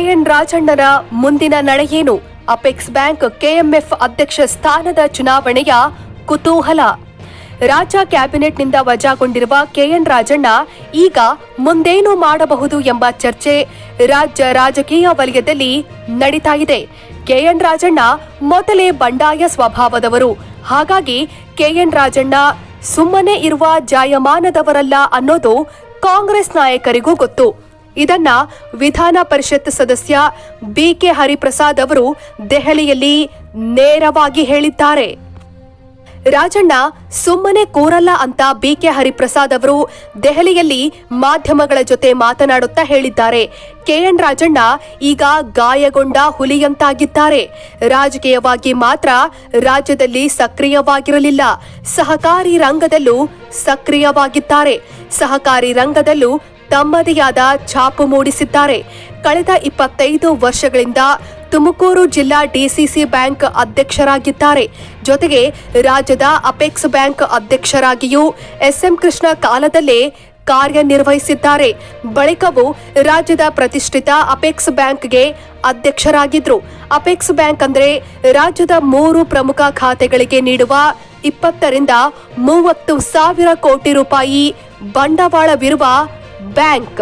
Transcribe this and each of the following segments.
K N ರಾಜಣ್ಣನ ಮುಂದಿನ ನಡೆಯೇನು? Apex bank KMF ಅಧ್ಯಕ್ಷ ಸ್ಥಾನದ ಚುನಾವಣೆಯ ಕುತೂಹಲ. ರಾಜ್ಯ ಕ್ಯಾಬಿನೆಟ್ನಿಂದ ವಜಾಗೊಂಡಿರುವ ಕೆಎನ್ ರಾಜಣ್ಣ ಈಗ ಮುಂದೇನು ಮಾಡಬಹುದು ಎಂಬ ಚರ್ಚೆ ರಾಜ್ಯ ರಾಜಕೀಯ ವಲಯದಲ್ಲಿ ನಡೀತಾ ಇದೆ. ಕೆಎನ್ ರಾಜಣ್ಣ ಮೊದಲೇ ಬಂಡಾಯ ಸ್ವಭಾವದವರು. ಹಾಗಾಗಿ ಕೆಎನ್ ರಾಜಣ್ಣ ಸುಮ್ಮನೆ ಇರುವ ಜಾಯಮಾನದವರಲ್ಲ ಅನ್ನೋದು ಕಾಂಗ್ರೆಸ್ ನಾಯಕರಿಗೂ ಗೊತ್ತು. ಇದನ್ನ ವಿಧಾನ ಪರಿಷತ್ ಸದಸ್ಯ ಬಿಕೆ ಹರಿಪ್ರಸಾದ್ ಅವರು ದೆಹಲಿಯಲ್ಲಿ ನೇರವಾಗಿ ಹೇಳಿದ್ದಾರೆ. ರಾಜಣ್ಣ ಸುಮ್ಮನೆ ಕೂರಲ್ಲ ಅಂತ ಬಿಕೆ ಹರಿಪ್ರಸಾದ್ ಅವರು ದೆಹಲಿಯಲ್ಲಿ ಮಾಧ್ಯಮಗಳ ಜೊತೆ ಮಾತನಾಡುತ್ತಾ ಹೇಳಿದ್ದಾರೆ. ಕೆಎನ್ ರಾಜಣ್ಣ ಈಗ ಗಾಯಗೊಂಡ ಹುಲಿಯಂತಾಗಿದ್ದಾರೆ. ರಾಜಕೀಯವಾಗಿ ಮಾತ್ರ ರಾಜ್ಯದಲ್ಲಿ ಸಕ್ರಿಯವಾಗಿರಲಿಲ್ಲ, ಸಹಕಾರಿ ರಂಗದಲ್ಲೂ ಸಕ್ರಿಯವಾಗಿದ್ದಾರೆ. ಸಹಕಾರಿ ರಂಗದಲ್ಲೂ ತಮ್ಮದೇ ಆದ ಛಾಪು ಮೂಡಿಸಿದ್ದಾರೆ. ಕಳೆದ 25 ವರ್ಷಗಳಿಂದ ತುಮಕೂರು ಜಿಲ್ಲಾ ಡಿಸಿಸಿ ಬ್ಯಾಂಕ್ ಅಧ್ಯಕ್ಷರಾಗಿದ್ದಾರೆ. ಜೊತೆಗೆ ರಾಜ್ಯದ ಅಪೆಕ್ಸ್ ಬ್ಯಾಂಕ್ ಅಧ್ಯಕ್ಷರಾಗಿಯೂ ಎಸ್ಎಂ ಕೃಷ್ಣ ಕಾಲದಲ್ಲೇ ಕಾರ್ಯನಿರ್ವಹಿಸಿದ್ದಾರೆ. ಬಳಿಕವೂ ರಾಜ್ಯದ ಪ್ರತಿಷ್ಠಿತ ಅಪೆಕ್ಸ್ ಬ್ಯಾಂಕ್ಗೆ ಅಧ್ಯಕ್ಷರಾಗಿದ್ರು. ಅಪೆಕ್ಸ್ ಬ್ಯಾಂಕ್ ಅಂದ್ರೆ ರಾಜ್ಯದ 3 ಪ್ರಮುಖ ಖಾತೆಗಳಿಗೆ ನೀಡುವ 20 ರಿಂದ 30 ಸಾವಿರ ಕೋಟಿ ರೂಪಾಯಿ ಬಂಡವಾಳವಿರುವ ಬ್ಯಾಂಕ್.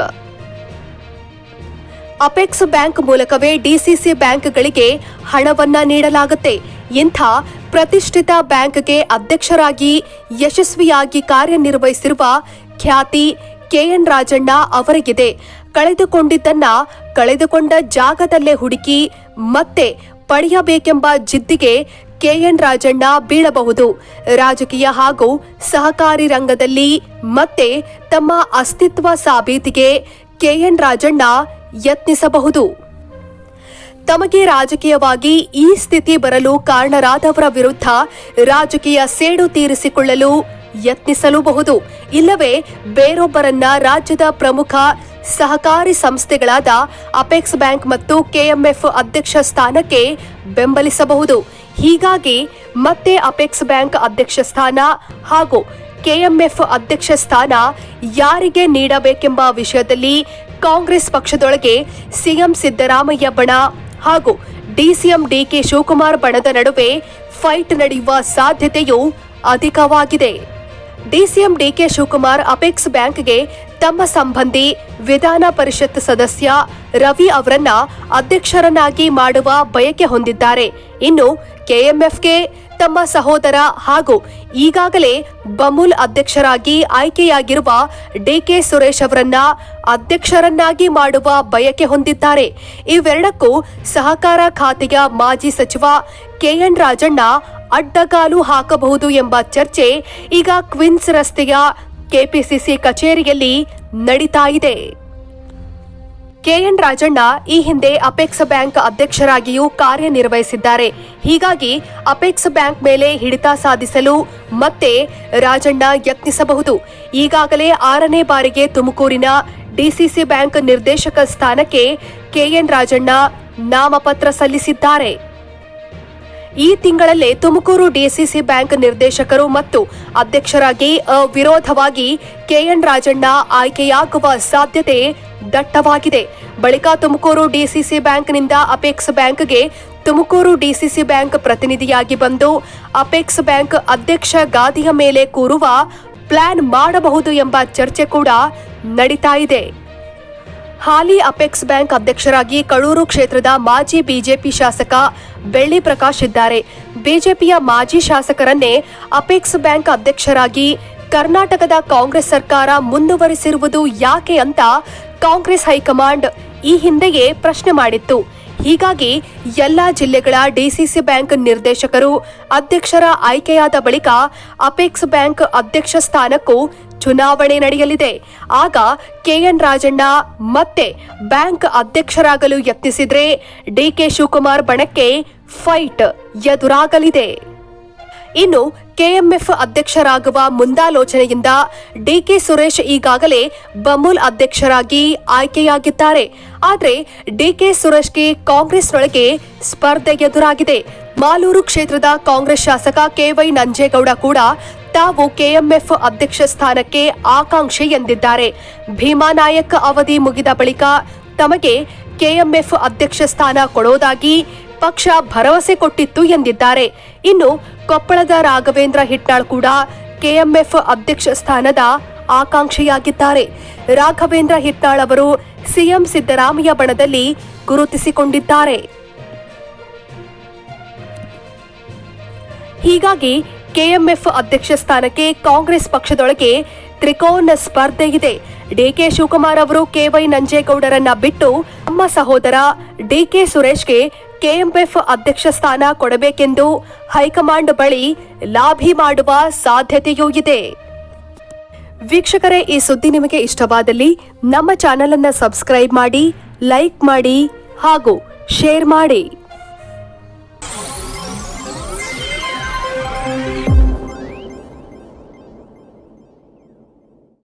ಅಪೆಕ್ಸ್ ಬ್ಯಾಂಕ್ ಮೂಲಕವೇ ಡಿಸಿಸಿ ಬ್ಯಾಂಕ್ಗಳಿಗೆ ಹಣವನ್ನ ನೀಡಲಾಗುತ್ತೆ. ಇಂಥ ಪ್ರತಿಷ್ಠಿತ ಬ್ಯಾಂಕ್ಗೆ ಅಧ್ಯಕ್ಷರಾಗಿ ಯಶಸ್ವಿಯಾಗಿ ಕಾರ್ಯನಿರ್ವಹಿಸಿರುವ ಖ್ಯಾತಿ ಕೆಎನ್ ರಾಜಣ್ಣ ಅವರಿಗಿದೆ. ಕಳೆದುಕೊಂಡಿದ್ದನ್ನ ಕಳೆದುಕೊಂಡ ಜಾಗದಲ್ಲೇ ಹುಡುಕಿ ಮತ್ತೆ ಪಡೆಯಬೇಕೆಂಬ ಜಿದ್ದಿಗೆ ಕೆಎನ್ ರಾಜಣ್ಣ ಬೀಳಬಹುದು. ರಾಜಕೀಯ ಹಾಗೂ ಸಹಕಾರಿ ರಂಗದಲ್ಲಿ ಮತ್ತೆ ತಮ್ಮ ಅಸ್ತಿತ್ವ ಸಾಬೀತಿಗೆ ಕೆಎನ್ ರಾಜಣ್ಣ ಯತ್ನಿಸಬಹುದು. ತಮಗೆ ರಾಜಕೀಯವಾಗಿ ಈ ಸ್ಥಿತಿ ಬರಲು ಕಾರಣರಾದವರ ವಿರುದ್ಧ ರಾಜಕೀಯ ಸೇಡು ತೀರಿಸಿಕೊಳ್ಳಲು ಯತ್ನಿಸಲೂಬಹುದು. ಇಲ್ಲವೇ ಬೇರೊಬ್ಬರನ್ನ ರಾಜ್ಯದ ಪ್ರಮುಖ ಸಹಕಾರಿ ಸಂಸ್ಥೆಗಳಾದ ಅಪೆಕ್ಸ್ ಬ್ಯಾಂಕ್ ಮತ್ತು ಕೆಎಂಎಫ್ ಅಧ್ಯಕ್ಷ ಸ್ಥಾನಕ್ಕೆ ಬೆಂಬಲಿಸಬಹುದು. ಹೀಗಾಗಿ ಮತ್ತೆ ಅಪೆಕ್ಸ್ ಬ್ಯಾಂಕ್ ಅಧ್ಯಕ್ಷ ಸ್ಥಾನ ಹಾಗೂ ಕೆಎಂಎಫ್ ಅಧ್ಯಕ್ಷ ಸ್ಥಾನ ಯಾರಿಗೆ ನೀಡಬೇಕೆಂಬ ವಿಷಯದಲ್ಲಿ ಕಾಂಗ್ರೆಸ್ ಪಕ್ಷದೊಳಗೆ ಸಿಎಂ ಸಿದ್ದರಾಮಯ್ಯ ಬಣ ಹಾಗೂ ಡಿಸಿಎಂ ಡಿಕೆ ಶಿವಕುಮಾರ್ ಬಣದ ನಡುವೆ ಫೈಟ್ ನಡೆಯುವ ಸಾಧ್ಯತೆಯೂ ಅಧಿಕವಾಗಿದೆ. ಡಿಸಿಎಂ ಡಿಕೆ ಶಿವಕುಮಾರ್ ಅಪೆಕ್ಸ್ ಬ್ಯಾಂಕ್ಗೆ ತಮ್ಮ ಸಂಬಂಧಿ ವಿಧಾನ ಪರಿಷತ್ ಸದಸ್ಯ ರವಿ ಅವರನ್ನ ಅಧ್ಯಕ್ಷರನ್ನಾಗಿ ಮಾಡುವ ಬಯಕೆ ಹೊಂದಿದ್ದಾರೆ. ಇನ್ನು ಕೆಎಂಎಫ್ಗೆ ತಮ್ಮ ಸಹೋದರ ಹಾಗೂ ಈಗಾಗಲೇ ಬಮೂಲ್ ಅಧ್ಯಕ್ಷರಾಗಿ ಆಯ್ಕೆಯಾಗಿರುವ ಡಿಕೆ ಸುರೇಶ್ ಅವರನ್ನ ಅಧ್ಯಕ್ಷರನ್ನಾಗಿ ಮಾಡುವ ಬಯಕೆ ಹೊಂದಿದ್ದಾರೆ. ಇವೆರಡಕ್ಕೂ ಸಹಕಾರ ಖಾತೆಯ ಮಾಜಿ ಸಚಿವ ಕೆಎನ್ ರಾಜಣ್ಣ ಅಡ್ಡಗಾಲು ಹಾಕಬಹುದು ಎಂಬ ಚರ್ಚೆ ಈಗ ಕ್ವೀನ್ಸ್ ರಸ್ತೆಯ ಕೆಪಿಸಿಸಿ ಕಚೇರಿಯಲ್ಲಿ ನಡೀತಾ ಇದೆ. ಕೆಎನ್ ರಾಜಣ್ಣ ಈ ಹಿಂದೆ ಅಪೆಕ್ಸ್ ಬ್ಯಾಂಕ್ ಅಧ್ಯಕ್ಷರಾಗಿಯೂ ಕಾರ್ಯನಿರ್ವಹಿಸಿದ್ದಾರೆ. ಹೀಗಾಗಿ ಅಪೆಕ್ಸ್ ಬ್ಯಾಂಕ್ ಮೇಲೆ ಹಿಡಿತ ಸಾಧಿಸಲು ಮತ್ತೆ ರಾಜಣ್ಣ ಯತ್ನಿಸಬಹುದು. ಈಗಾಗಲೇ 6ನೇ ಬಾರಿಗೆ ತುಮಕೂರಿನ ಡಿಸಿಸಿ ಬ್ಯಾಂಕ್ ನಿರ್ದೇಶಕ ಸ್ಥಾನಕ್ಕೆ ಕೆಎನ್ ರಾಜಣ್ಣ ನಾಮಪತ್ರ ಸಲ್ಲಿಸಿದ್ದಾರೆ. ಈ ತಿಂಗಳಲ್ಲೇ ತುಮಕೂರು ಡಿಸಿಸಿ ಬ್ಯಾಂಕ್ ನಿರ್ದೇಶಕರು ಮತ್ತು ಅಧ್ಯಕ್ಷರಾಗಿ ಅವಿರೋಧವಾಗಿ ಕೆಎನ್ ರಾಜಣ್ಣ ಆಯ್ಕೆಯಾಗುವ ಸಾಧ್ಯತೆ ದಟ್ಟವಾಗಿದೆ. ಬಳಿಕ ತುಮಕೂರು ಡಿಸಿಸಿ ಬ್ಯಾಂಕ್ನಿಂದ ಅಪೆಕ್ಸ್ ಬ್ಯಾಂಕ್ಗೆ ತುಮಕೂರು ಡಿಸಿಸಿ ಬ್ಯಾಂಕ್ ಪ್ರತಿನಿಧಿಯಾಗಿ ಬಂದು ಅಪೆಕ್ಸ್ ಬ್ಯಾಂಕ್ ಅಧ್ಯಕ್ಷ ಗಾದಿಯ ಮೇಲೆ ಕೂರುವ ಪ್ಲಾನ್ ಮಾಡಬಹುದು ಎಂಬ ಚರ್ಚೆ ಕೂಡ ನಡೀತಾ ಇದೆ. ಹಾಲಿ ಅಪೆಕ್ಸ್ ಬ್ಯಾಂಕ್ ಅಧ್ಯಕ್ಷರಾಗಿ ಕಡೂರು ಕ್ಷೇತ್ರದ ಮಾಜಿ ಬಿಜೆಪಿ ಶಾಸಕ ಬೆಳ್ಳಿ ಪ್ರಕಾಶ್ ಇದ್ದಾರೆ. ಬಿಜೆಪಿಯ ಮಾಜಿ ಶಾಸಕರನ್ನೇ ಅಪೆಕ್ಸ್ ಬ್ಯಾಂಕ್ ಅಧ್ಯಕ್ಷರಾಗಿ ಕರ್ನಾಟಕದ ಕಾಂಗ್ರೆಸ್ ಸರ್ಕಾರ ಮುಂದುವರಿಸಿರುವುದು ಯಾಕೆ ಅಂತ ಕಾಂಗ್ರೆಸ್ ಹೈಕಮಾಂಡ್ ಈ ಹಿಂದೆಯೇ ಪ್ರಶ್ನೆ ಮಾಡಿತ್ತು. ಹೀಗಾಗಿ ಎಲ್ಲಾ ಜಿಲ್ಲೆಗಳ ಡಿಸಿಸಿ ಬ್ಯಾಂಕ್ ನಿರ್ದೇಶಕರು ಅಧ್ಯಕ್ಷರ ಆಯ್ಕೆಯಾದ ಬಳಿಕ ಅಪೆಕ್ಸ್ ಬ್ಯಾಂಕ್ ಅಧ್ಯಕ್ಷ ಸ್ಥಾನಕ್ಕೂ ಚುನಾವಣೆ ನಡೆಯಲಿದೆ. ಆಗ ಕೆಎನ್ ರಾಜಣ್ಣ ಮತ್ತೆ ಬ್ಯಾಂಕ್ ಅಧ್ಯಕ್ಷರಾಗಲು ಯತ್ನಿಸಿದ್ರೆ ಡಿಕೆ ಶಿವಕುಮಾರ್ ಬಣಕ್ಕೆ ಫೈಟ್ ಎದುರಾಗಲಿದೆ. ಇನ್ನು ಕೆಎಂಎಫ್ ಅಧ್ಯಕ್ಷರಾಗುವ ಮುಂದಾಲೋಚನೆಯಿಂದ ಡಿಕೆ ಸುರೇಶ್ ಈಗಾಗಲೇ ಬಮೂಲ್ ಅಧ್ಯಕ್ಷರಾಗಿ ಆಯ್ಕೆಯಾಗಿದ್ದಾರೆ. ಆದರೆ ಡಿಕೆ ಸುರೇಶ್ಗೆ ಕಾಂಗ್ರೆಸ್ನೊಳಗೆ ಸ್ಪರ್ಧೆ ಎದುರಾಗಿದೆ. ಮಾಲೂರು ಕ್ಷೇತ್ರದ ಕಾಂಗ್ರೆಸ್ ಶಾಸಕ ಕೆವೈ ನಂಜೇಗೌಡ ಕೂಡ ತಾವು ಕೆಎಂಎಫ್ ಅಧ್ಯಕ್ಷ ಸ್ಥಾನಕ್ಕೆ ಆಕಾಂಕ್ಷಿ ಎಂದಿದ್ದಾರೆ. ಭೀಮಾ ನಾಯಕ್ ಅವಧಿ ಮುಗಿದ ಬಳಿಕ ತಮಗೆ ಕೆಎಂಎಫ್ ಅಧ್ಯಕ್ಷ ಸ್ಥಾನ ಕೊಡೋದಾಗಿ ಪಕ್ಷ ಭರವಸೆ ಕೊಟ್ಟಿತ್ತು ಎಂದಿದ್ದಾರೆ. ಇನ್ನು ಕೊಪ್ಪಳದ ರಾಘವೇಂದ್ರ ಹಿಟ್ನಾಳ್ ಕೂಡ ಕೆಎಂಎಫ್ ಅಧ್ಯಕ್ಷ ಸ್ಥಾನದ ಆಕಾಂಕ್ಷಿಯಾಗಿದ್ದಾರೆ. ರಾಘವೇಂದ್ರ ಹಿಟ್ನಾಳ್ ಅವರು ಸಿಎಂ ಸಿದ್ದರಾಮಯ್ಯ ಬಣದಲ್ಲಿ ಗುರುತಿಸಿಕೊಂಡಿದ್ದಾರೆ. ಹೀಗಾಗಿ ಕೆಎಂಎಫ್ ಅಧ್ಯಕ್ಷ ಸ್ಥಾನಕ್ಕೆ ಕಾಂಗ್ರೆಸ್ ಪಕ್ಷದೊಳಗೆ ತ್ರಿಕೋನ ಸ್ಪರ್ಧೆ ಇದೆ. ಡಿಕೆ ಶಿವಕುಮಾರ್ ಅವರು ಕೆವೈ ನಂಜೇಗೌಡರನ್ನ ಬಿಟ್ಟು ತಮ್ಮ ಸಹೋದರ ಡಿಕೆ ಸುರೇಶ್ಗೆ ಕೆಎಂಎಫ್ ಅಧ್ಯಕ್ಷ ಸ್ಥಾನ ಕೊಡಬೇಕೆಂದು ಹೈಕಮಾಂಡ್ ಬಳಿ ಲಾಭಿ ಮಾಡುವ ಸಾಧ್ಯತೆಯೂ ಇದೆ. ವೀಕ್ಷಕರೇ, ಈ ಸುದ್ದಿ ನಿಮಗೆ ಇಷ್ಟವಾದಲ್ಲಿ ನಮ್ಮ ಚಾನೆಲ್ ಅನ್ನು ಸಬ್ಸ್ಕ್ರೈಬ್ ಮಾಡಿ, ಲೈಕ್ ಮಾಡಿ ಹಾಗೂ ಶೇರ್ ಮಾಡಿ.